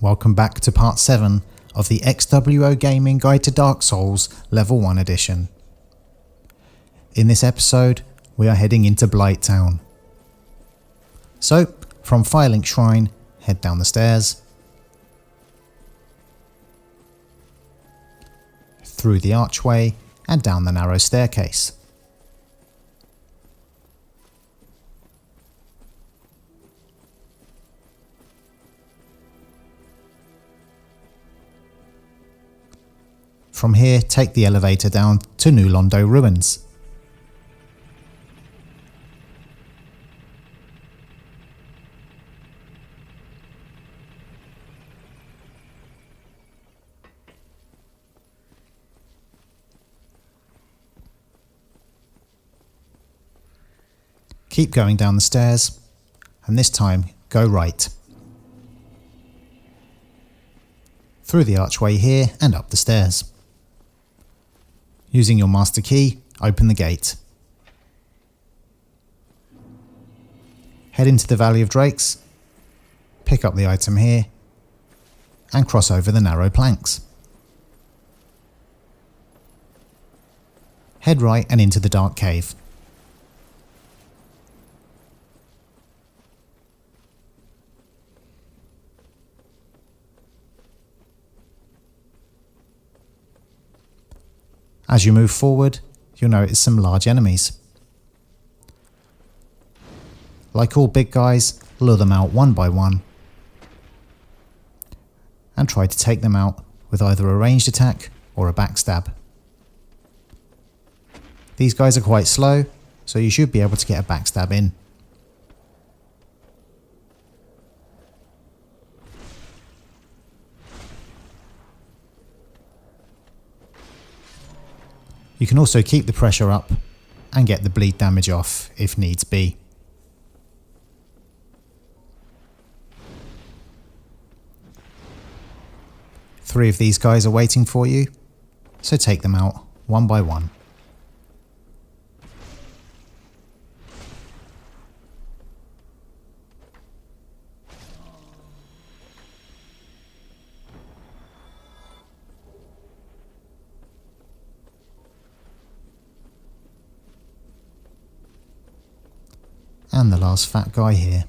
Welcome back to part 7 of the XWO Gaming Guide to Dark Souls Level 1 Edition. In this episode, we are heading into Blighttown. So, from Firelink Shrine, head down the stairs, through the archway and down the narrow staircase. From here, take the elevator down to New Londo Ruins. Keep going down the stairs, and this time go right. Through the archway here and up the stairs. Using your master key, open the gate. Head into the Valley of Drakes, pick up the item here, and cross over the narrow planks. Head right and into the dark cave. As you move forward, you'll notice some large enemies. Like all big guys, lure them out one by one and try to take them out with either a ranged attack or a backstab. These guys are quite slow, so you should be able to get a backstab in. You can also keep the pressure up and get the bleed damage off if needs be. Three of these guys are waiting for you, so take them out one by one. And the last fat guy here.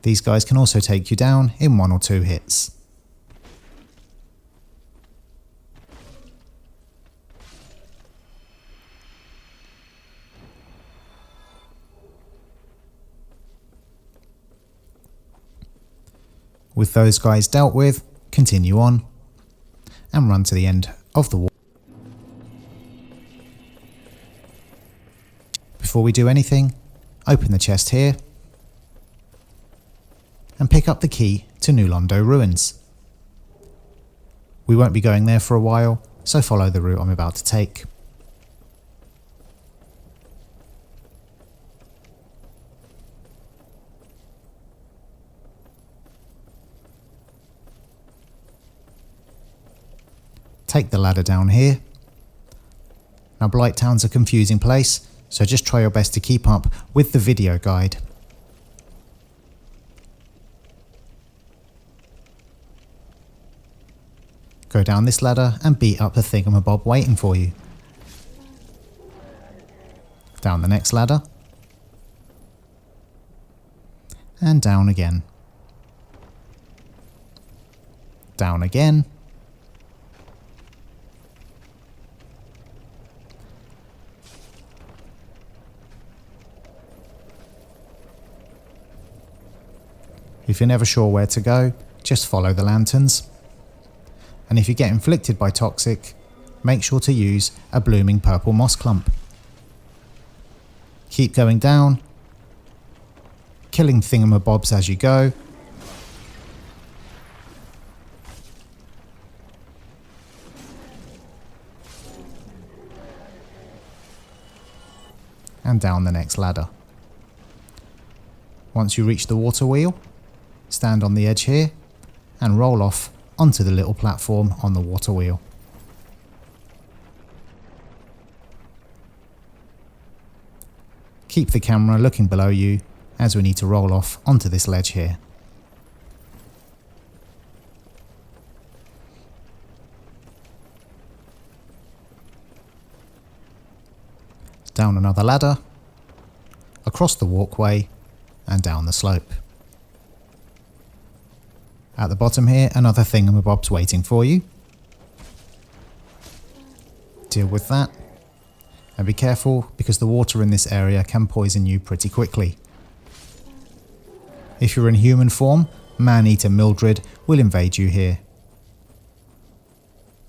These guys can also take you down in 1 or 2 hits. With those guys dealt with, continue on and run to the end of the wall. Before we do anything, open the chest here and pick up the key to New Londo Ruins. We won't be going there for a while, so follow the route I'm about to take. Take the ladder down here. Now Blighttown's a confusing place, so just try your best to keep up with the video guide. Go down this ladder and beat up the thingamabob waiting for you. Down the next ladder. And down again. Down again. If you're never sure where to go, just follow the lanterns. And if you get inflicted by toxic, make sure to use a blooming purple moss clump. Keep going down, killing thingamabobs as you go. And down the next ladder. Once you reach the water wheel, stand on the edge here and roll off onto the little platform on the water wheel. Keep the camera looking below you as we need to roll off onto this ledge here. Down another ladder, across the walkway and down the slope. At the bottom here, another thingamabob's waiting for you. Deal with that. And be careful because the water in this area can poison you pretty quickly. If you're in human form, Man-Eater Mildred will invade you here.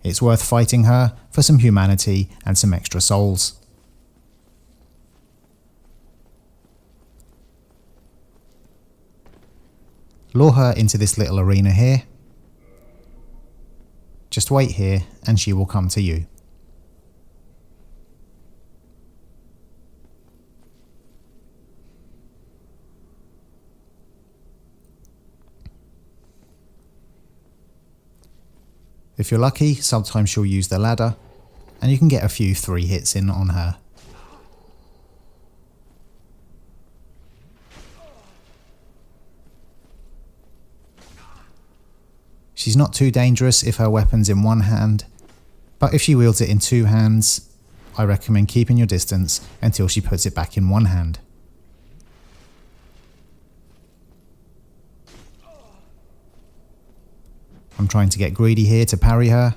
It's worth fighting her for some humanity and some extra souls. Lure her into this little arena here. Just wait here and she will come to you. If you're lucky, sometimes she'll use the ladder and you can get a few 3 hits in on her. She's not too dangerous if her weapon's in one hand, but if she wields it in 2 hands, I recommend keeping your distance until she puts it back in one hand. I'm trying to get greedy here to parry her.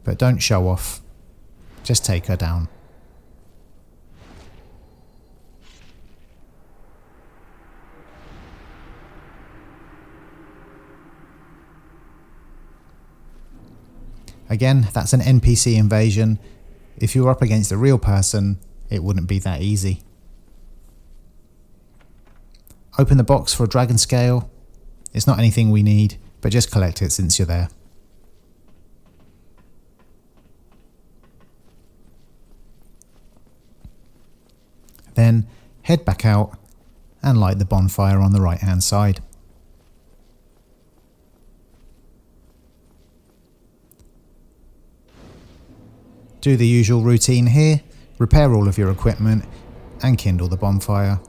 But don't show off, just take her down. Again, that's an NPC invasion. If you were up against a real person, it wouldn't be that easy. Open the box for a dragon scale. It's not anything we need, but just collect it since you're there. Then head back out and light the bonfire on the right hand side. Do the usual routine here, repair all of your equipment and kindle the bonfire.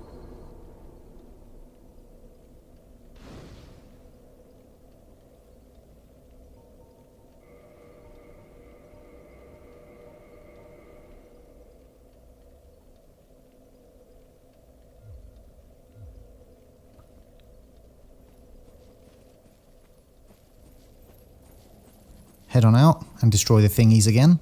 Head on out and destroy the thingies again.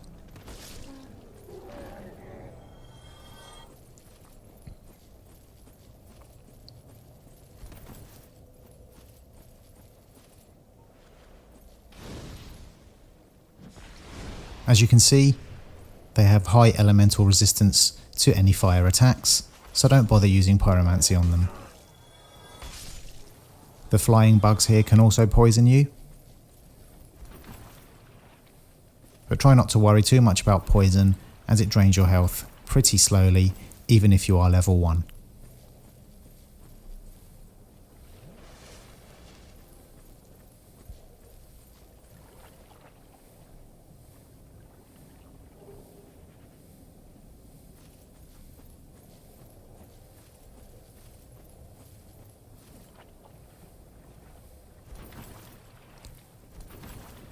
As you can see, they have high elemental resistance to any fire attacks, so don't bother using pyromancy on them. The flying bugs here can also poison you, but try not to worry too much about poison as it drains your health pretty slowly even if you are level 1.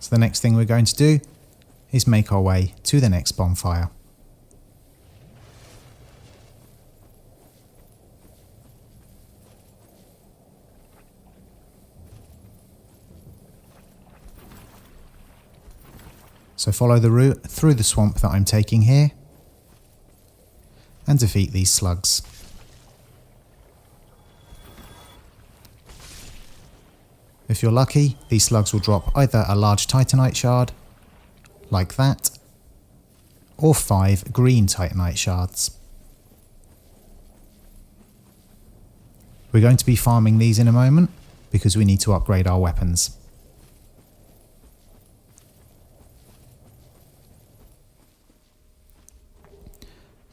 So the next thing we're going to do is make our way to the next bonfire. So follow the route through the swamp that I'm taking here and defeat these slugs. If you're lucky, these slugs will drop either a large Titanite shard, like that, or 5 green Titanite shards. We're going to be farming these in a moment because we need to upgrade our weapons.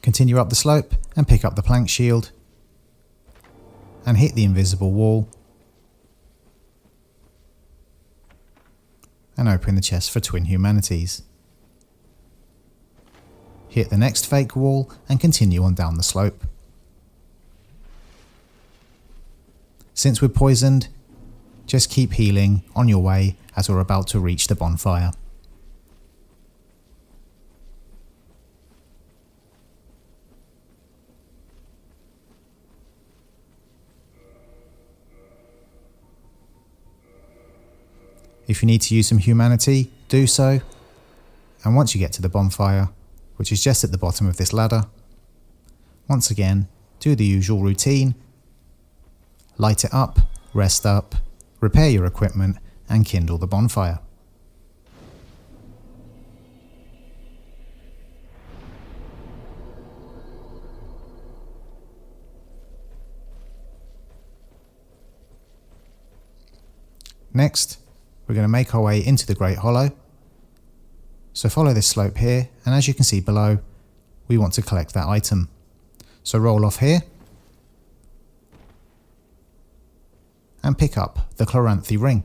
Continue up the slope and pick up the plank shield and hit the invisible wall and open the chest for Twin Humanities. Hit the next fake wall and continue on down the slope. Since we're poisoned, just keep healing on your way as we're about to reach the bonfire. If you need to use some humanity, do so, and once you get to the bonfire, which is just at the bottom of this ladder, once again, do the usual routine, light it up, rest up, repair your equipment, and kindle the bonfire. Next, we're going to make our way into the Great Hollow. So follow this slope here, and as you can see below, we want to collect that item. So roll off here, and pick up the Chloranthy ring.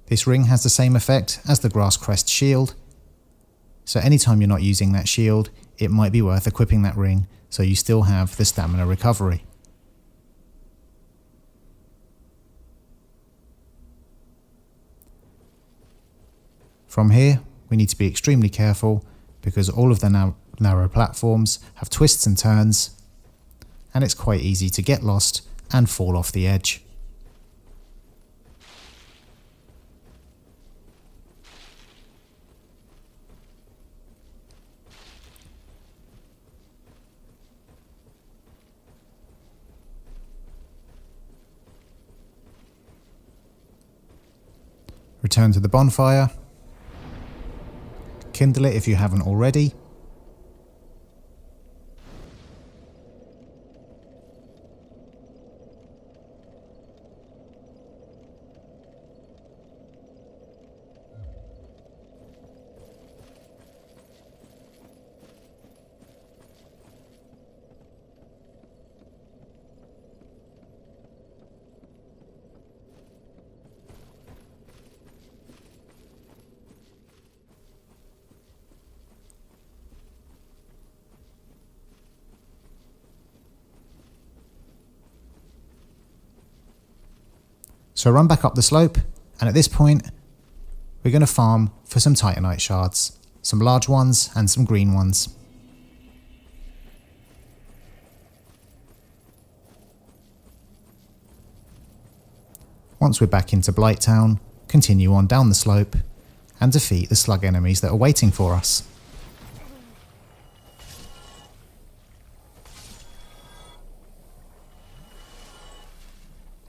This ring has the same effect as the Grass Crest shield, so anytime you're not using that shield, it might be worth equipping that ring so you still have the stamina recovery. From here, we need to be extremely careful because all of the narrow platforms have twists and turns, and it's quite easy to get lost and fall off the edge. Return to the bonfire. Kindle it if you haven't already. So run back up the slope, and at this point, we're going to farm for some Titanite shards, some large ones and some green ones. Once we're back into Blighttown, continue on down the slope and defeat the slug enemies that are waiting for us.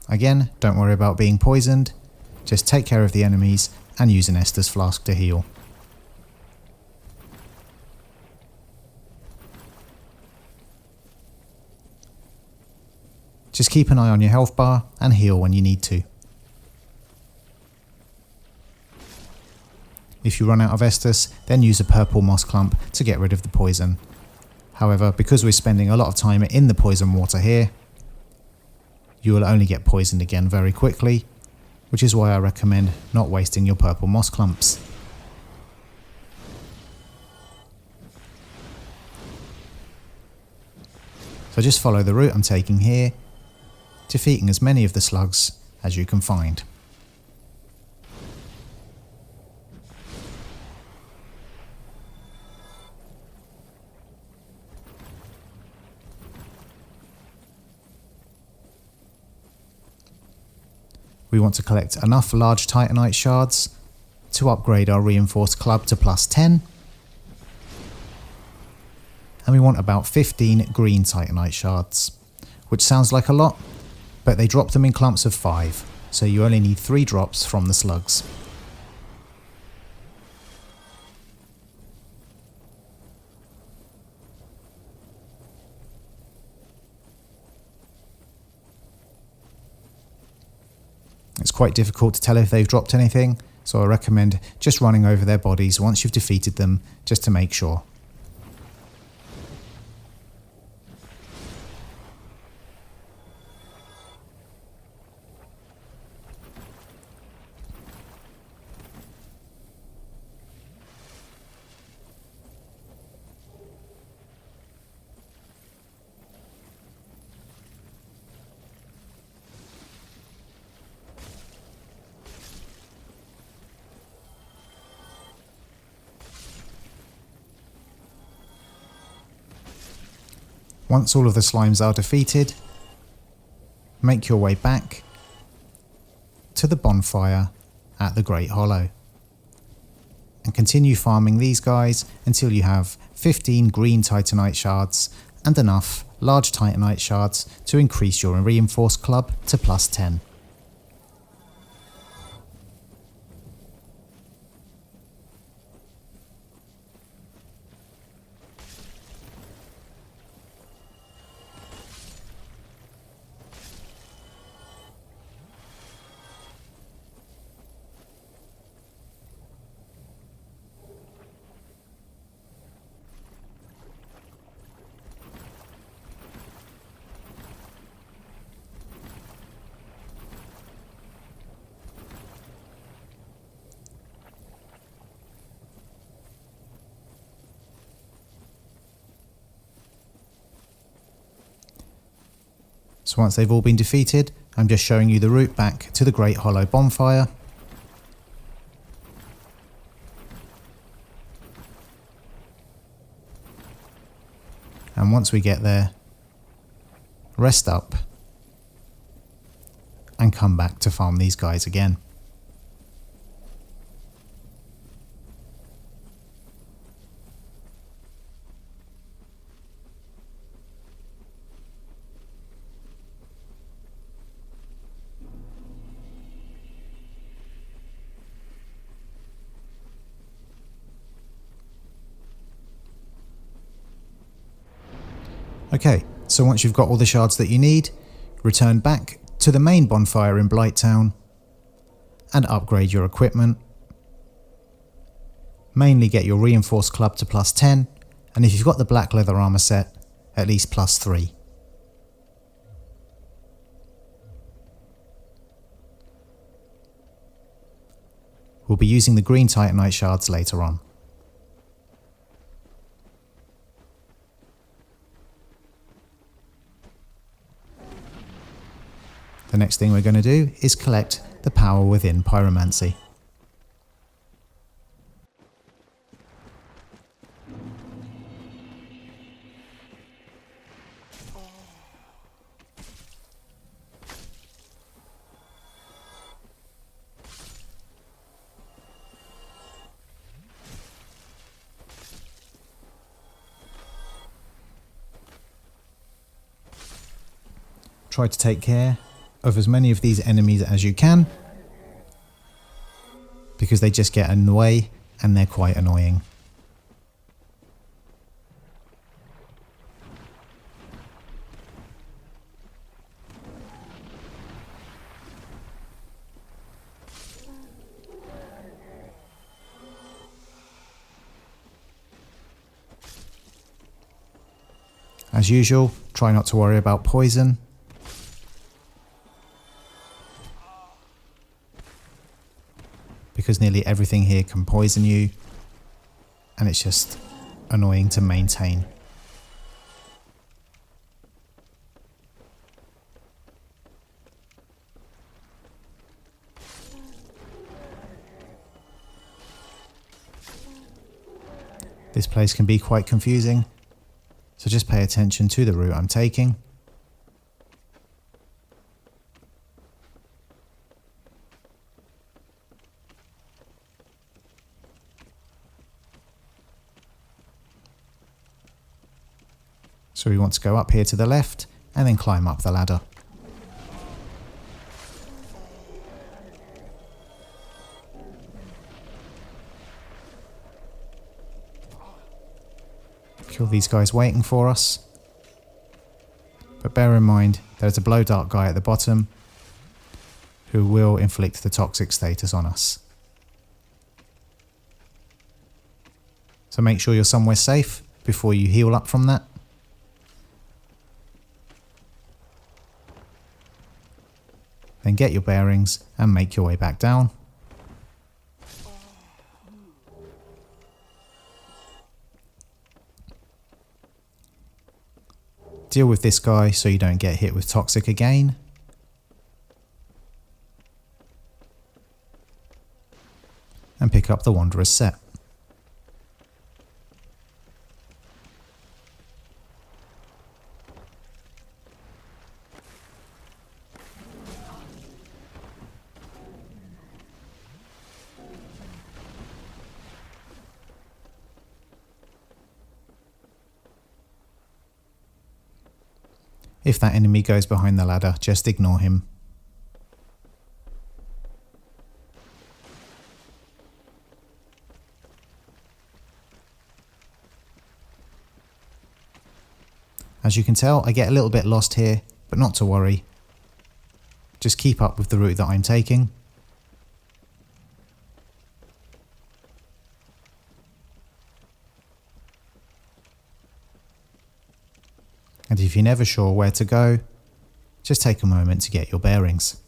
Again, don't worry about being poisoned, just take care of the enemies and use an Estus flask to heal. Just keep an eye on your health bar and heal when you need to. If you run out of Estus, then use a purple moss clump to get rid of the poison. However, because we're spending a lot of time in the poison water here, you will only get poisoned again very quickly, which is why I recommend not wasting your purple moss clumps. So just follow the route I'm taking here, defeating as many of the slugs as you can find. We want to collect enough large Titanite shards to upgrade our reinforced club to +10, and we want about 15 green Titanite shards, which sounds like a lot, but they drop them in clumps of 5, so you only need 3 drops from the slugs. It's quite difficult to tell if they've dropped anything, so I recommend just running over their bodies once you've defeated them, just to make sure. Once all of the slimes are defeated, make your way back to the bonfire at the Great Hollow and continue farming these guys until you have 15 green Titanite shards and enough large Titanite shards to increase your reinforced club to +10. So once they've all been defeated, I'm just showing you the route back to the Great Hollow bonfire. And once we get there, rest up and come back to farm these guys again. Okay, so once you've got all the shards that you need, return back to the main bonfire in Blighttown and upgrade your equipment. Mainly get your reinforced club to +10, and if you've got the black leather armor set, at least +3. We'll be using the green Titanite shards later on. The next thing we're going to do is collect the power within pyromancy. Try to take care of as many of these enemies as you can, because they just get in the way and they're quite annoying. As usual, try not to worry about poison. Because nearly everything here can poison you, and it's just annoying to maintain. This place can be quite confusing, so just pay attention to the route I'm taking. So we want to go up here to the left and then climb up the ladder. Kill these guys waiting for us. But bear in mind there's a blow dart guy at the bottom who will inflict the toxic status on us. So make sure you're somewhere safe before you heal up from that. Then get your bearings and make your way back down. Deal with this guy so you don't get hit with toxic again. And pick up the Wanderer's set. If that enemy goes behind the ladder, just ignore him. As you can tell, I get a little bit lost here, but not to worry. Just keep up with the route that I'm taking. And if you're never sure where to go, just take a moment to get your bearings.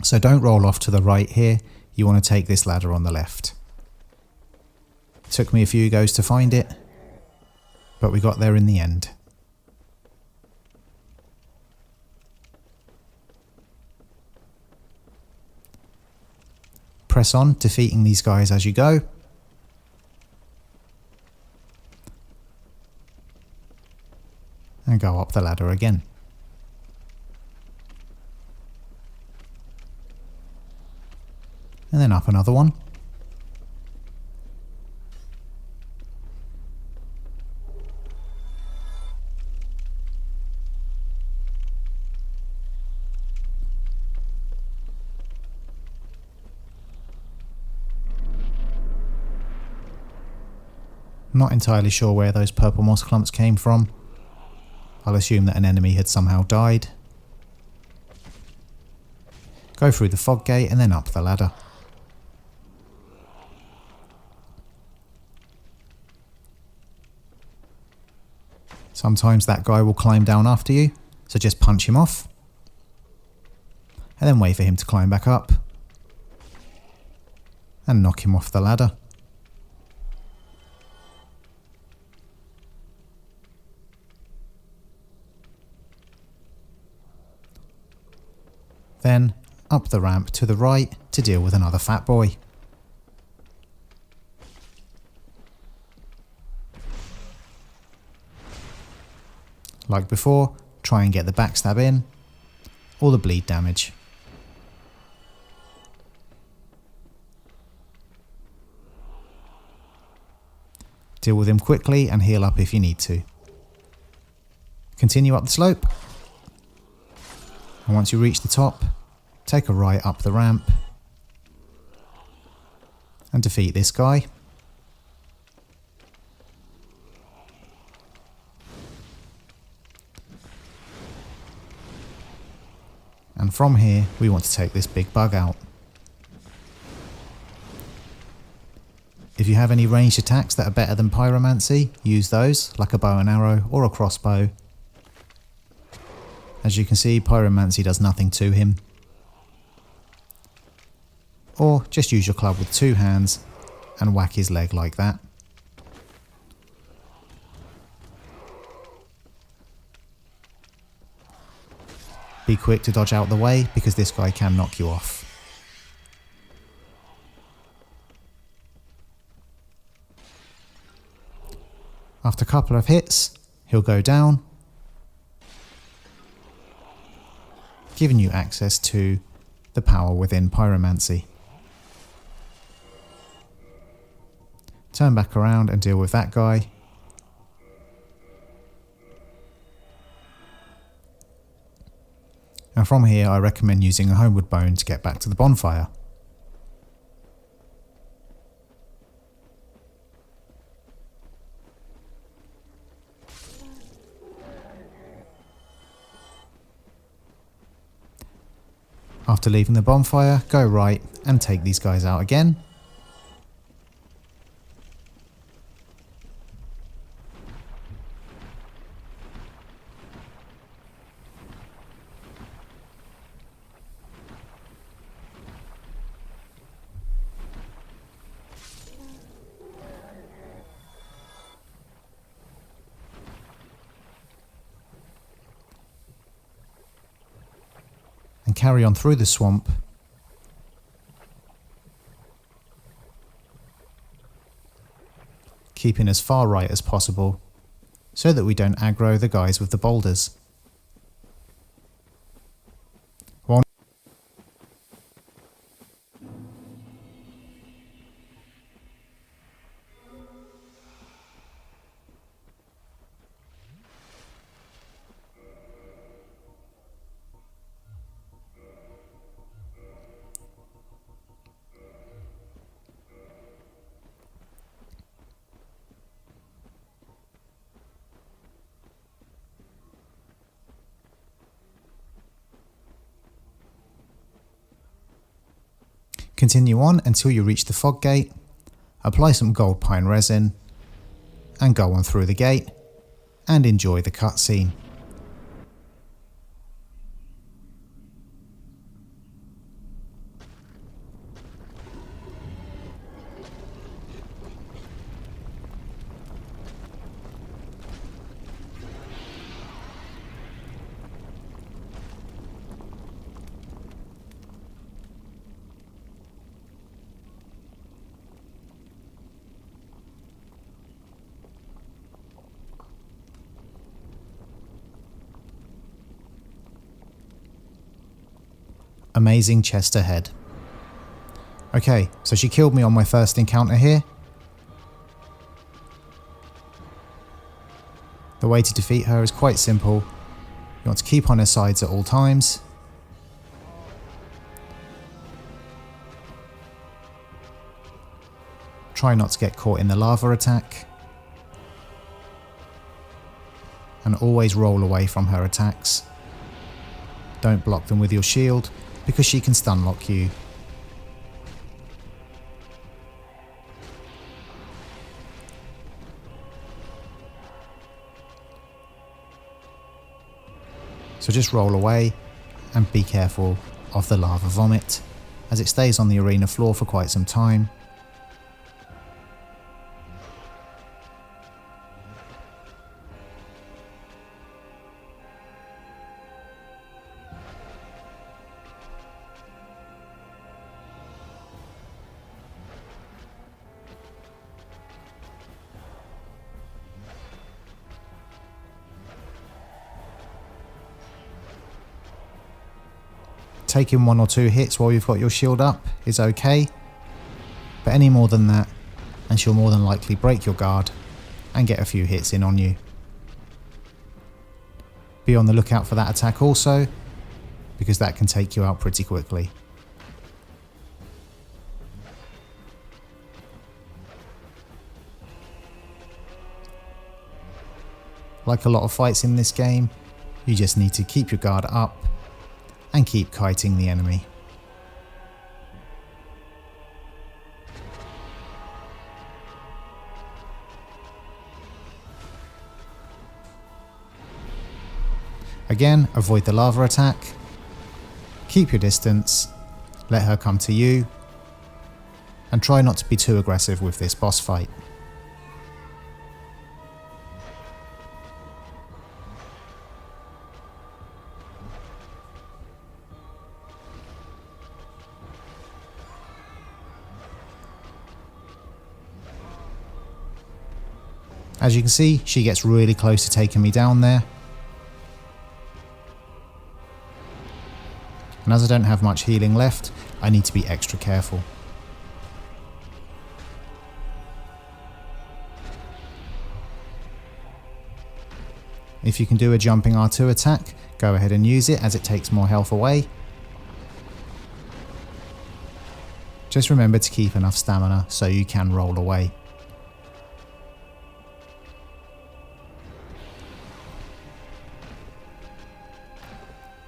So don't roll off to the right here, you want to take this ladder on the left. Took me a few goes to find it, but we got there in the end. Press on, defeating these guys as you go. And go up the ladder again. And then up another one. Not entirely sure where those purple moss clumps came from. I'll assume that an enemy had somehow died. Go through the fog gate and then up the ladder. Sometimes that guy will climb down after you, so just punch him off. And then wait for him to climb back up. And knock him off the ladder. Then up the ramp to the right to deal with another fat boy. Like before, try and get the backstab in, or the bleed damage. Deal with him quickly and heal up if you need to. Continue up the slope. And once you reach the top, take a right up the ramp and defeat this guy. And from here, we want to take this big bug out. If you have any ranged attacks that are better than pyromancy, use those, like a bow and arrow or a crossbow. As you can see, pyromancy does nothing to him. Or just use your club with two hands and whack his leg like that. Be quick to dodge out the way because this guy can knock you off. After a couple of hits, he'll go down, giving you access to the power within pyromancy. Turn back around and deal with that guy. And from here I recommend using a homeward bone to get back to the bonfire. After leaving the bonfire, go right and take these guys out again. And carry on through the swamp keeping as far right as possible so that we don't aggro the guys with the boulders. While continue on until you reach the fog gate, apply some gold pine resin, and go on through the gate and enjoy the cutscene. Amazing chest ahead. Okay, so she killed me on my first encounter here. The way to defeat her is quite simple. You want to keep on her sides at all times. Try not to get caught in the lava attack. And always roll away from her attacks. Don't block them with your shield, because she can stun lock you. So just roll away and be careful of the lava vomit, as it stays on the arena floor for quite some time. Taking 1 or 2 hits while you've got your shield up is okay, but any more than that and she'll more than likely break your guard and get a few hits in on you. Be on the lookout for that attack also, because that can take you out pretty quickly. Like a lot of fights in this game, you just need to keep your guard up and keep kiting the enemy. Again, avoid the lava attack, keep your distance, let her come to you, and try not to be too aggressive with this boss fight. As you can see, she gets really close to taking me down there. And as I don't have much healing left, I need to be extra careful. If you can do a jumping R2 attack, go ahead and use it as it takes more health away. Just remember to keep enough stamina so you can roll away.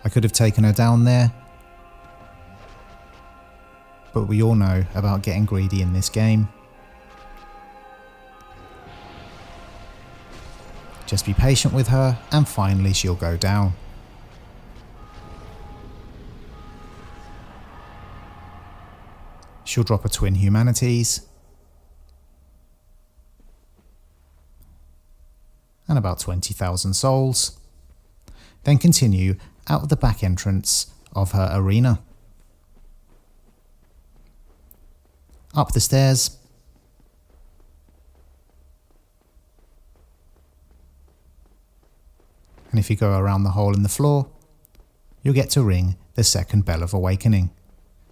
I could have taken her down there, but we all know about getting greedy in this game. Just be patient with her and finally she'll go down. She'll drop a twin humanities and about 20,000 souls, then continue out of the back entrance of her arena. Up the stairs, if you go around the hole in the floor, you'll get to ring the second bell of awakening.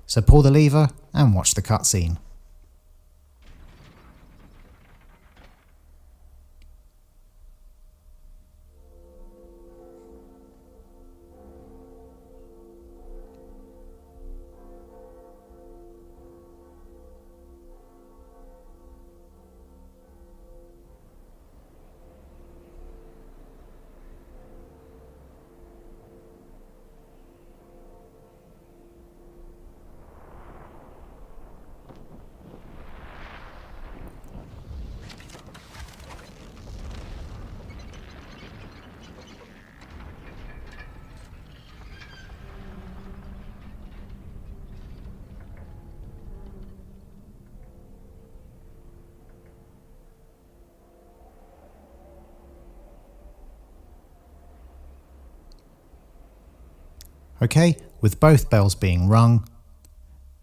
So pull the lever and watch the cutscene. Okay, with both bells being rung,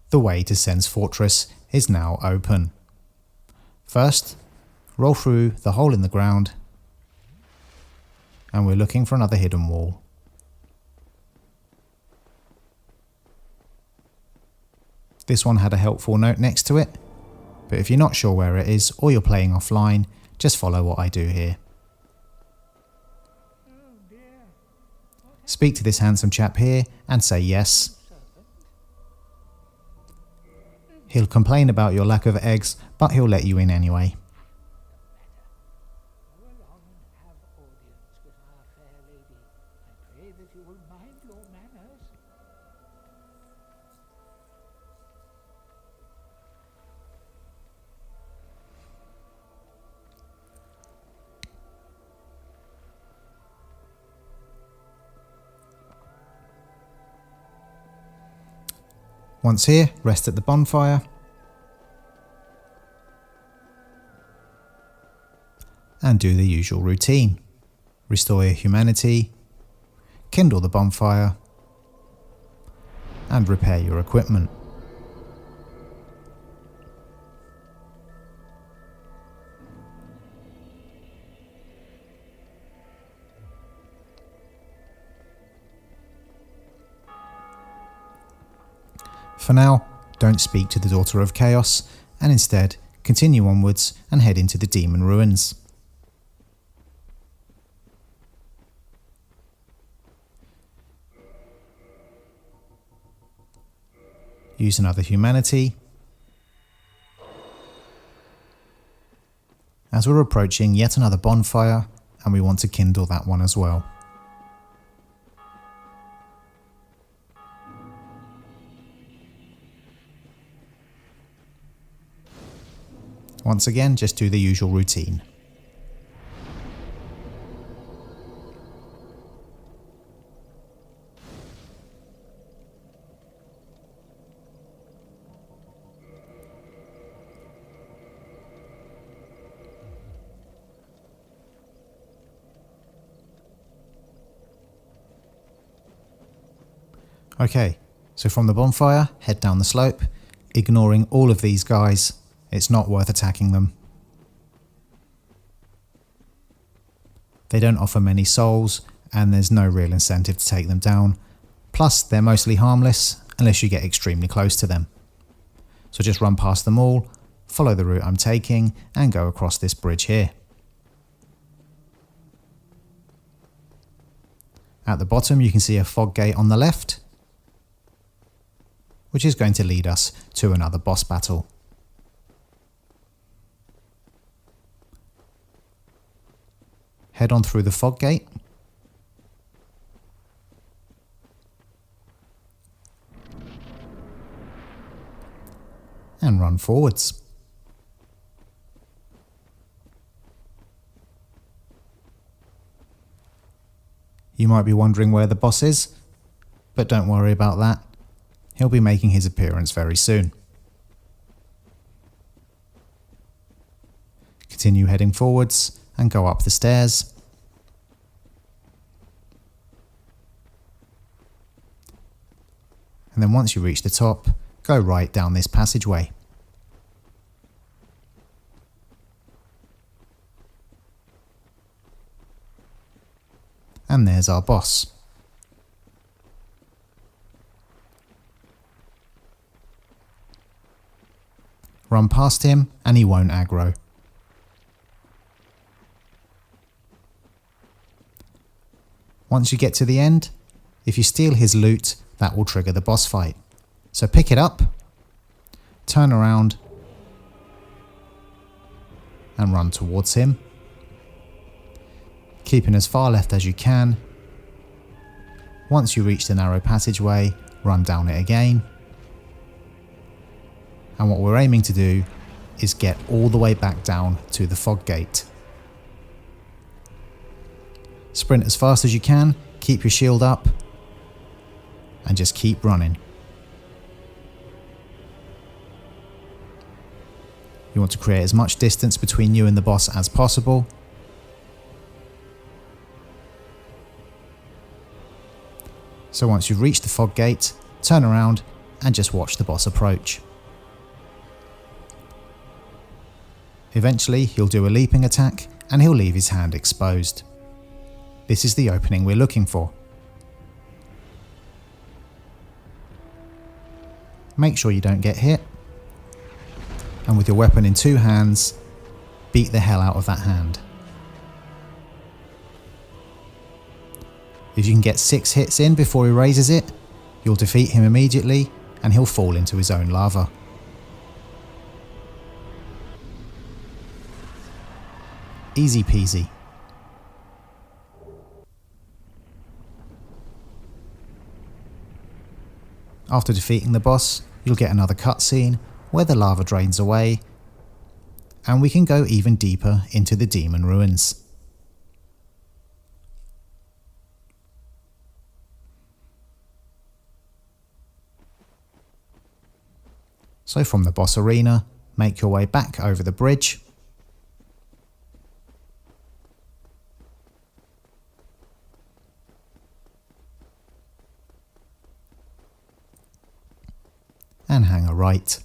the way to Sen's Fortress is now open. First, roll through the hole in the ground, and we're looking for another hidden wall. This one had a helpful note next to it, but if you're not sure where it is or you're playing offline, just follow what I do here. Speak to this handsome chap here and say yes. He'll complain about your lack of eggs, but he'll let you in anyway. Once here, rest at the bonfire and do the usual routine. Restore your humanity, kindle the bonfire and repair your equipment. For now, don't speak to the Daughter of Chaos, and instead continue onwards and head into the Demon Ruins. Use another humanity, as we're approaching yet another bonfire, and we want to kindle that one as well. Once again, just do the usual routine. Okay, so from the bonfire, head down the slope, ignoring all of these guys. It's not worth attacking them. They don't offer many souls, and there's no real incentive to take them down. Plus, they're mostly harmless, unless you get extremely close to them. So just run past them all, follow the route I'm taking, and go across this bridge here. At the bottom you can see a fog gate on the left, which is going to lead us to another boss battle. Head on through the fog gate. And run forwards. You might be wondering where the boss is, but don't worry about that. He'll be making his appearance very soon. Continue heading forwards and go up the stairs. And then once you reach the top, go right down this passageway. And there's our boss. Run past him and he won't aggro. Once you get to the end, if you steal his loot, that will trigger the boss fight. So pick it up, turn around and run towards him, keeping as far left as you can. Once you reach the narrow passageway, run down it again. And what we're aiming to do is get all the way back down to the fog gate. Sprint as fast as you can, keep your shield up, and just keep running. You want to create as much distance between you and the boss as possible. So once you've reached the fog gate, turn around and just watch the boss approach. Eventually he'll do a leaping attack and he'll leave his hand exposed. This is the opening we're looking for. Make sure you don't get hit, and with your weapon in two hands, beat the hell out of that hand. If you can get 6 hits in before he raises it, you'll defeat him immediately and he'll fall into his own lava. Easy peasy. After defeating the boss, you'll get another cutscene where the lava drains away, and we can go even deeper into the demon ruins. So from the boss arena, make your way back over the bridge, and hang a right.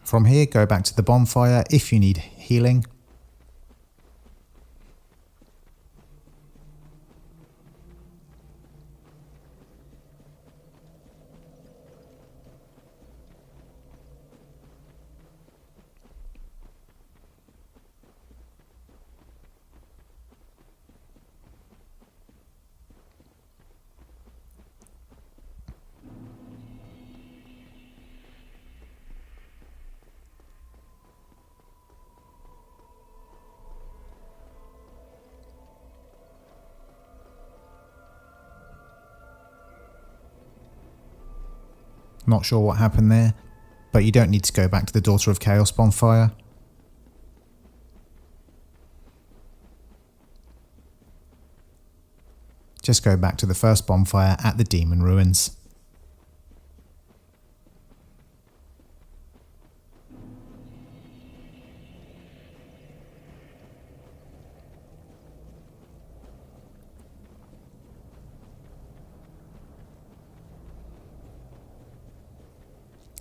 From here, go back to the bonfire if you need healing. Not sure what happened there, but you don't need to go back to the Daughter of Chaos bonfire. Just go back to the first bonfire at the Demon Ruins.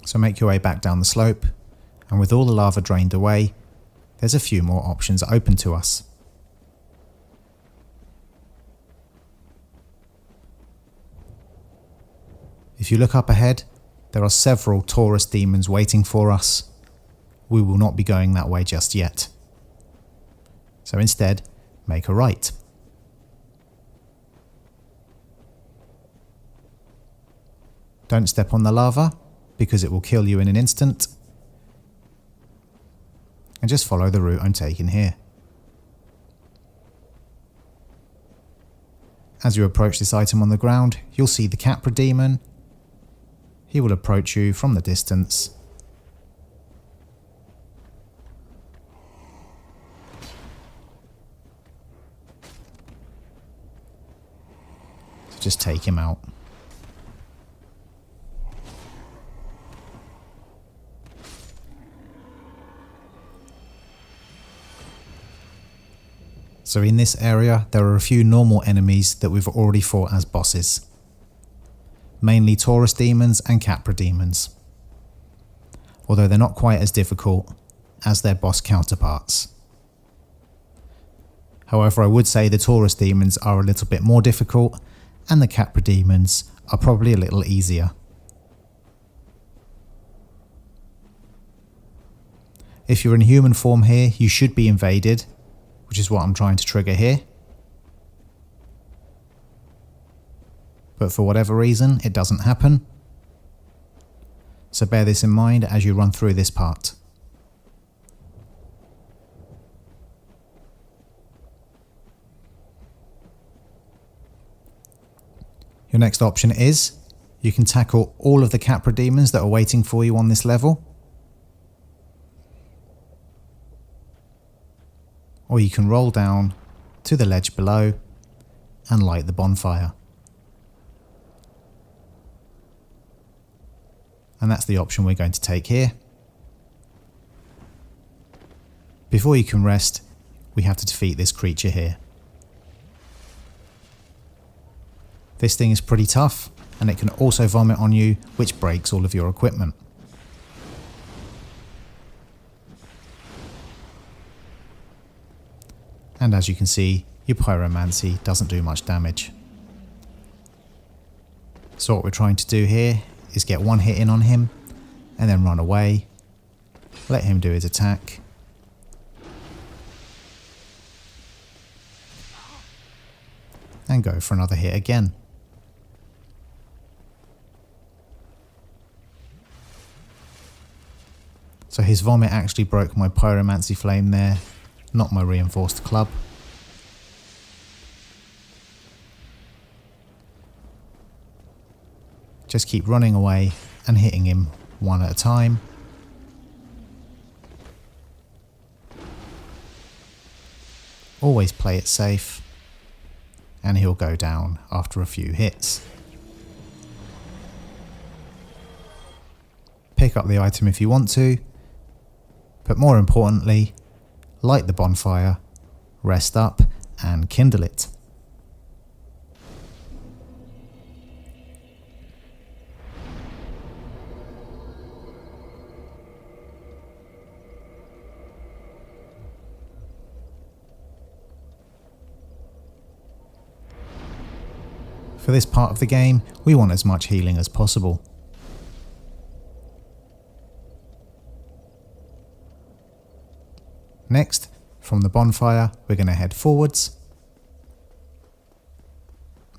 So make your way back down the slope, and with all the lava drained away, there's a few more options open to us. If you look up ahead, there are several Taurus demons waiting for us. We will not be going that way just yet. So instead, make a right. Don't step on the lava, because it will kill you in an instant. And just follow the route I'm taking here. As you approach this item on the ground, you'll see the Capra demon. He will approach you from the distance. So just take him out. So in this area there are a few normal enemies that we've already fought as bosses. Mainly Taurus demons and Capra demons. Although they're not quite as difficult as their boss counterparts. However, I would say the Taurus demons are a little bit more difficult and the Capra demons are probably a little easier. If you're in human form here, you should be invaded, which is what I'm trying to trigger here. But for whatever reason, it doesn't happen. So bear this in mind as you run through this part. Your next option is, you can tackle all of the Capra demons that are waiting for you on this level. Or you can roll down to the ledge below and light the bonfire. And that's the option we're going to take here. Before you can rest, we have to defeat this creature here. This thing is pretty tough, and it can also vomit on you, which breaks all of your equipment. And as you can see, your pyromancy doesn't do much damage. So what we're trying to do here is get one hit in on him, and then run away, let him do his attack, and go for another hit again. So his vomit actually broke my pyromancy flame there, not my reinforced club. Just keep running away and hitting him one at a time. Always play it safe, and he'll go down after a few hits. Pick up the item if you want to, but more importantly, light the bonfire, rest up, and kindle it. For this part of the game, we want as much healing as possible. Next, from the bonfire, we're going to head forwards,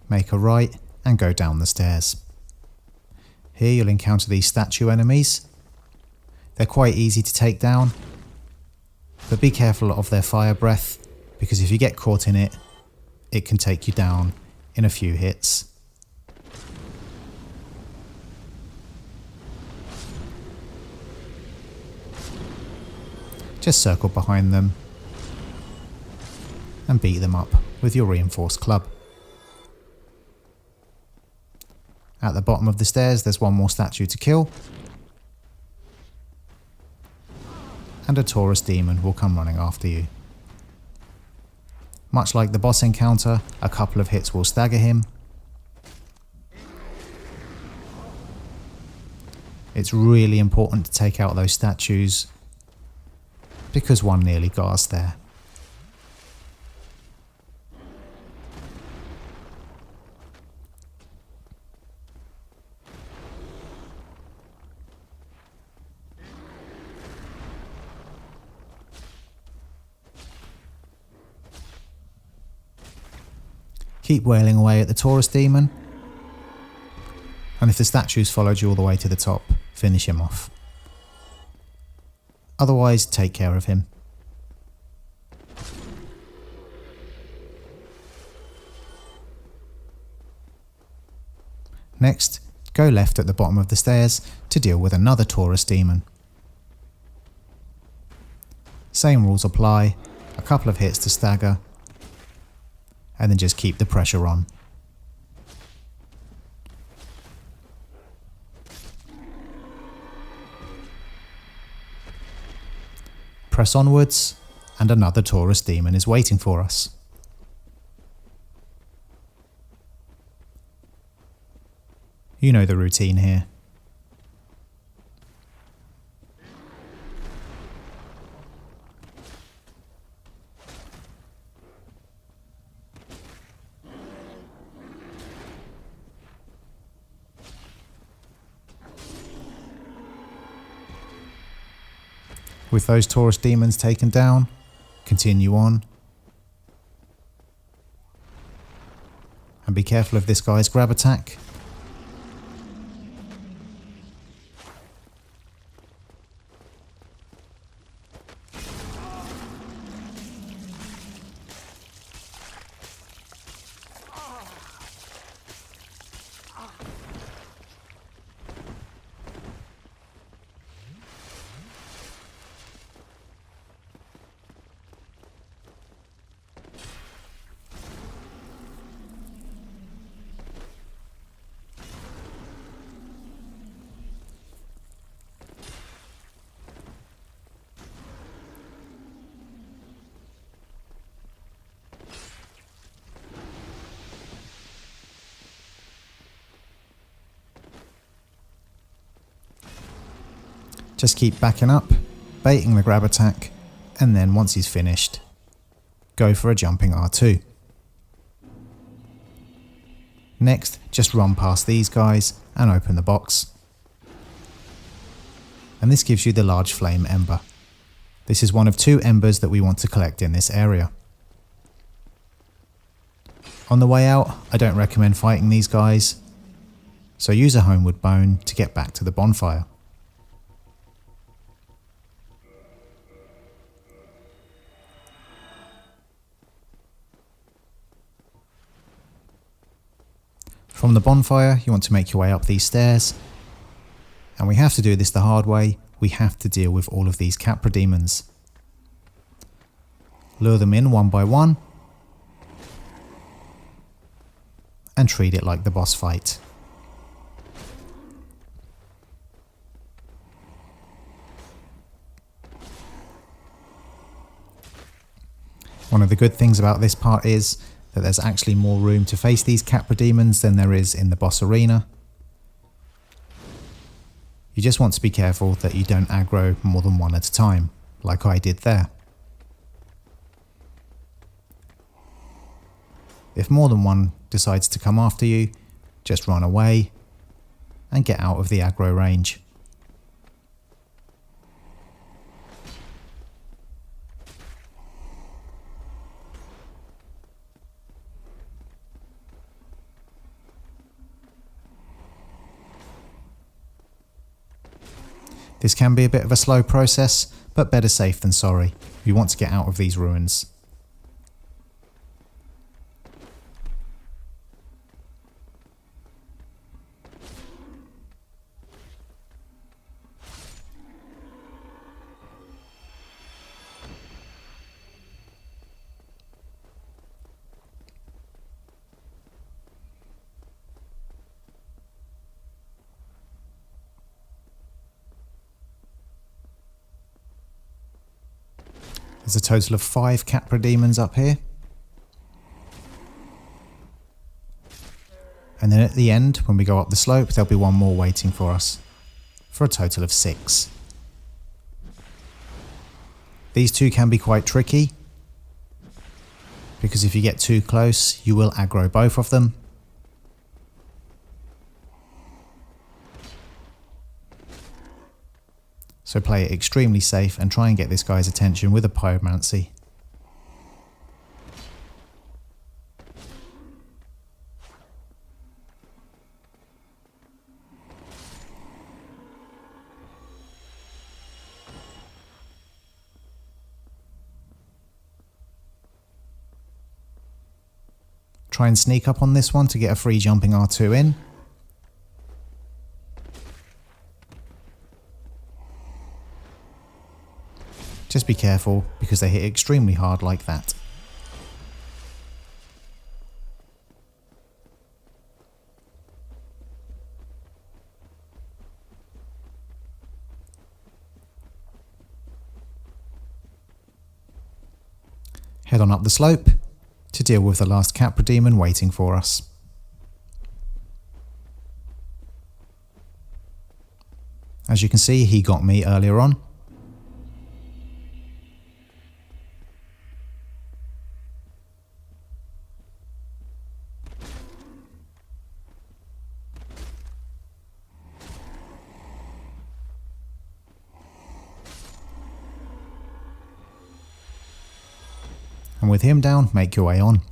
make a right, and go down the stairs. Here you'll encounter these statue enemies. They're quite easy to take down, but be careful of their fire breath, because if you get caught in it, it can take you down in a few hits. Just circle behind them and beat them up with your reinforced club. At the bottom of the stairs there's one more statue to kill, and a Taurus demon will come running after you. Much like the boss encounter, a couple of hits will stagger him. It's really important to take out those statues, because one nearly got us there. Keep wailing away at the Taurus demon, and if the statues followed you all the way to the top, finish him off. Otherwise, take care of him. Next, go left at the bottom of the stairs to deal with another Taurus demon. Same rules apply, a couple of hits to stagger, and then just keep the pressure on. Press onwards, and another Taurus demon is waiting for us. You know the routine here. With those Taurus demons taken down, continue on. And be careful of this guy's grab attack. Just keep backing up, baiting the grab attack, and then once he's finished, go for a jumping R2. Next, just run past these guys and open the box. And this gives you the large flame ember. This is one of 2 embers that we want to collect in this area. On the way out, I don't recommend fighting these guys, so use a homeward bone to get back to the bonfire. From the bonfire, you want to make your way up these stairs, and we have to do this the hard way. We have to deal with all of these Capra demons. Lure them in one by one, and treat it like the boss fight. One of the good things about this part is that there's actually more room to face these Capra demons than there is in the boss arena. You just want to be careful that you don't aggro more than one at a time, like I did there. If more than one decides to come after you, just run away and get out of the aggro range. This can be a bit of a slow process, but better safe than sorry. You want to get out of these ruins. There's a total of 5 Capra demons up here. And then at the end, when we go up the slope, there'll be one more waiting for us, for a total of 6. These 2 can be quite tricky, because if you get too close, you will aggro both of them. So play it extremely safe and try and get this guy's attention with a pyromancy. Try and sneak up on this one to get a free jumping R2 in. Just be careful, because they hit extremely hard like that. Head on up the slope to deal with the last Capra demon waiting for us. As you can see, he got me earlier on. And with him down, make your way on.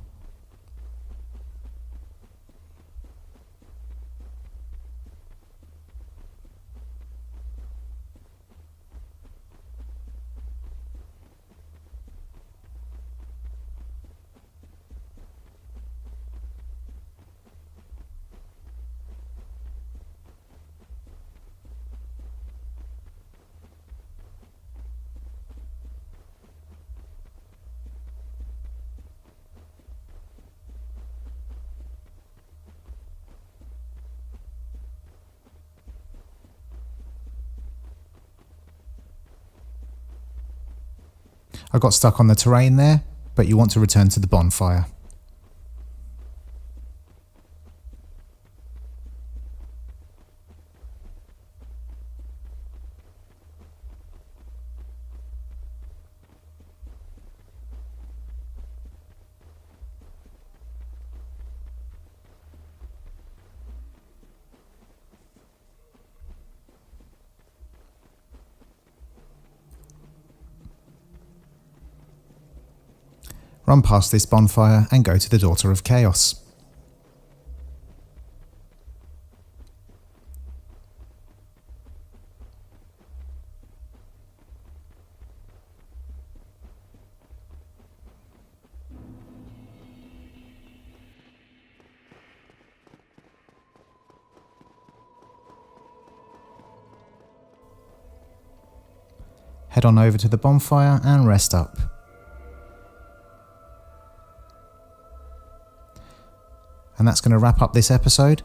I got stuck on the terrain there, but you want to return to the bonfire. Run past this bonfire and go to the Daughter of Chaos. Head on over to the bonfire and rest up. And that's going to wrap up this episode.